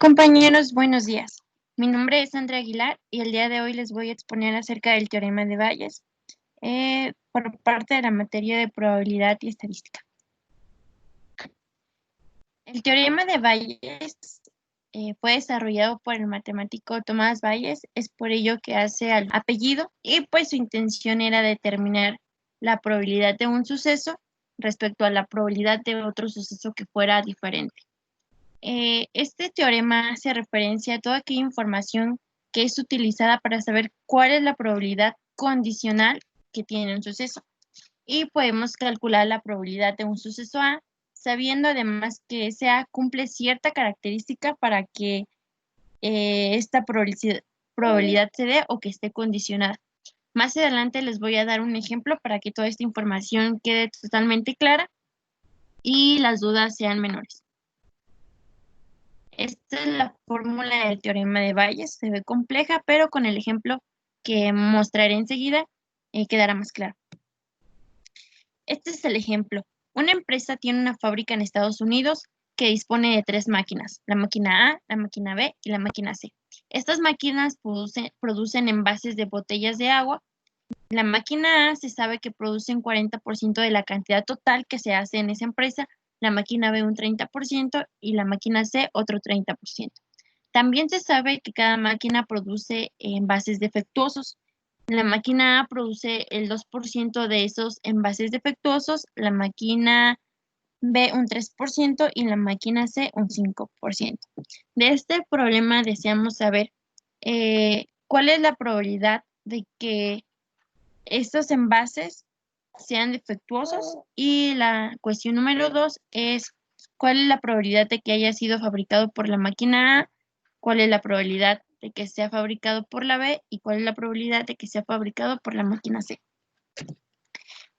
Compañeros, buenos días. Mi nombre es Andrea Aguilar y el día de hoy les voy a exponer acerca del teorema de Bayes por parte de la materia de probabilidad y estadística. El teorema de Bayes fue desarrollado por el matemático Tomás Bayes, es por ello que hace al apellido y pues su intención era determinar la probabilidad de un suceso respecto a la probabilidad de otro suceso que fuera diferente. Este teorema hace referencia a toda aquella información que es utilizada para saber cuál es la probabilidad condicional que tiene un suceso. Y podemos calcular la probabilidad de un suceso A, sabiendo además que ese A cumple cierta característica para que esta probabilidad se dé o que esté condicionada. Más adelante les voy a dar un ejemplo para que toda esta información quede totalmente clara y las dudas sean menores. Esta es la fórmula del teorema de Bayes. Se ve compleja, pero con el ejemplo que mostraré enseguida quedará más claro. Este es el ejemplo. Una empresa tiene una fábrica en Estados Unidos que dispone de 3 máquinas, la máquina A, la máquina B y la máquina C. Estas máquinas producen envases de botellas de agua. La máquina A se sabe que produce un 40% de la cantidad total que se hace en esa empresa, la máquina B un 30% y la máquina C otro 30%. También se sabe que cada máquina produce envases defectuosos. La máquina A produce el 2% de esos envases defectuosos, la máquina B un 3% y la máquina C un 5%. De este problema deseamos saber cuál es la probabilidad de que estos envases sean defectuosos y la cuestión número 2 es cuál es la probabilidad de que haya sido fabricado por la máquina A, cuál es la probabilidad de que sea fabricado por la B y cuál es la probabilidad de que sea fabricado por la máquina C.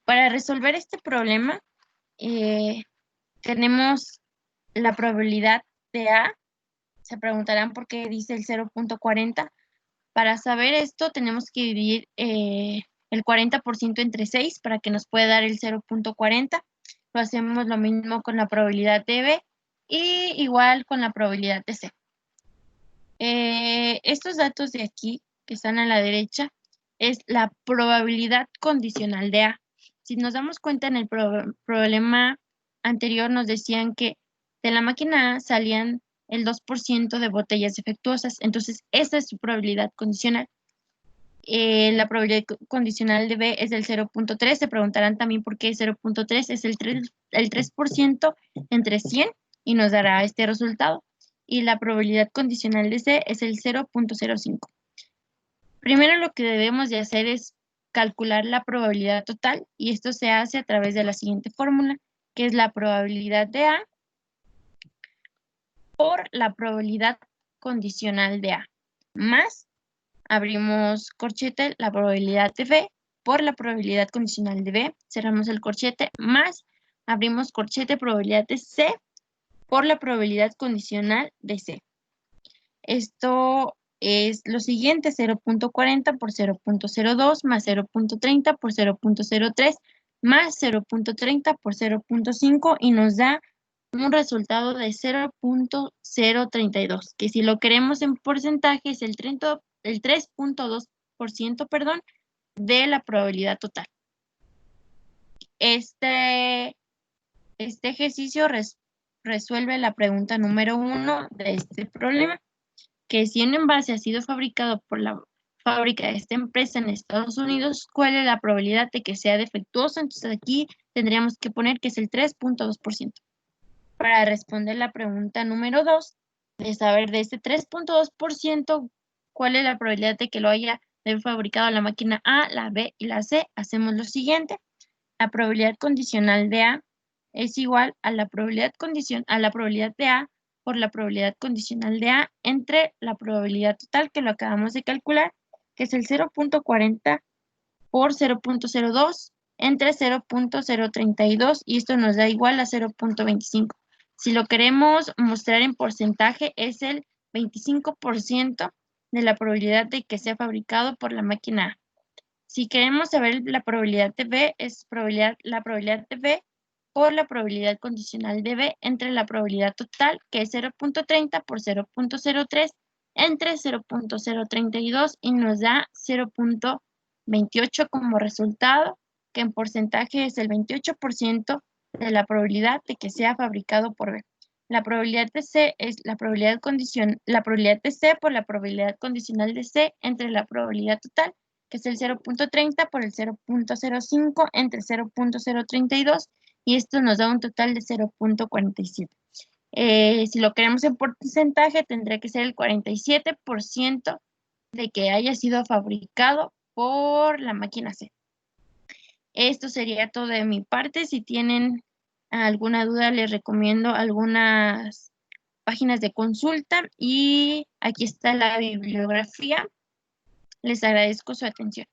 Para resolver este problema tenemos la probabilidad de A. Se preguntarán por qué dice el 0.40. Para saber esto tenemos que dividir el 40% entre 6 para que nos pueda dar el 0.40. Lo hacemos lo mismo con la probabilidad de B y igual con la probabilidad de C. Estos datos de aquí que están a la derecha es la probabilidad condicional de A. Si nos damos cuenta en el problema anterior nos decían que de la máquina A salían el 2% de botellas defectuosas. Entonces, esa es su probabilidad condicional. La probabilidad condicional de B es del 0.3. Se preguntarán también por qué 0.3 es el 3% entre 100 y nos dará este resultado. Y la probabilidad condicional de C es el 0.05. Primero lo que debemos de hacer es calcular la probabilidad total y esto se hace a través de la siguiente fórmula, que es la probabilidad de A por la probabilidad condicional de A, más, abrimos corchete, la probabilidad de B por la probabilidad condicional de B, cerramos el corchete, más, abrimos corchete, probabilidad de C por la probabilidad condicional de C. Esto es lo siguiente, 0.40 por 0.02 más 0.30 por 0.03 más 0.30 por 0.5 y nos da un resultado de 0.032, que si lo queremos en porcentaje es el 3.2%, perdón, de la probabilidad total. Este ejercicio resuelve la pregunta número 1 de este problema, que si un envase ha sido fabricado por la fábrica de esta empresa en Estados Unidos, ¿cuál es la probabilidad de que sea defectuoso? Entonces aquí tendríamos que poner que es el 3.2%. Para responder la pregunta número 2, de saber de este 3.2%, ¿cuál es la probabilidad de que lo haya fabricado la máquina A, la B y la C? Hacemos lo siguiente. La probabilidad condicional de A es igual a la probabilidad de A por la probabilidad condicional de A entre la probabilidad total que lo acabamos de calcular, que es el 0.40 por 0.02 entre 0.032 y esto nos da igual a 0.25. Si lo queremos mostrar en porcentaje es el 25% de la probabilidad de que sea fabricado por la máquina A. Si queremos saber la probabilidad de B, es la probabilidad de B por la probabilidad condicional de B entre la probabilidad total, que es 0.30 por 0.03 entre 0.032 y nos da 0.28 como resultado, que en porcentaje es el 28% de la probabilidad de que sea fabricado por B. La probabilidad de C es la probabilidad de C por la probabilidad condicional de C entre la probabilidad total, que es el 0.30 por el 0.05 entre 0.032, y esto nos da un total de 0.47. Si lo queremos en porcentaje, tendría que ser el 47% de que haya sido fabricado por la máquina C. Esto sería todo de mi parte. Si tienen alguna duda, les recomiendo algunas páginas de consulta y aquí está la bibliografía. Les agradezco su atención.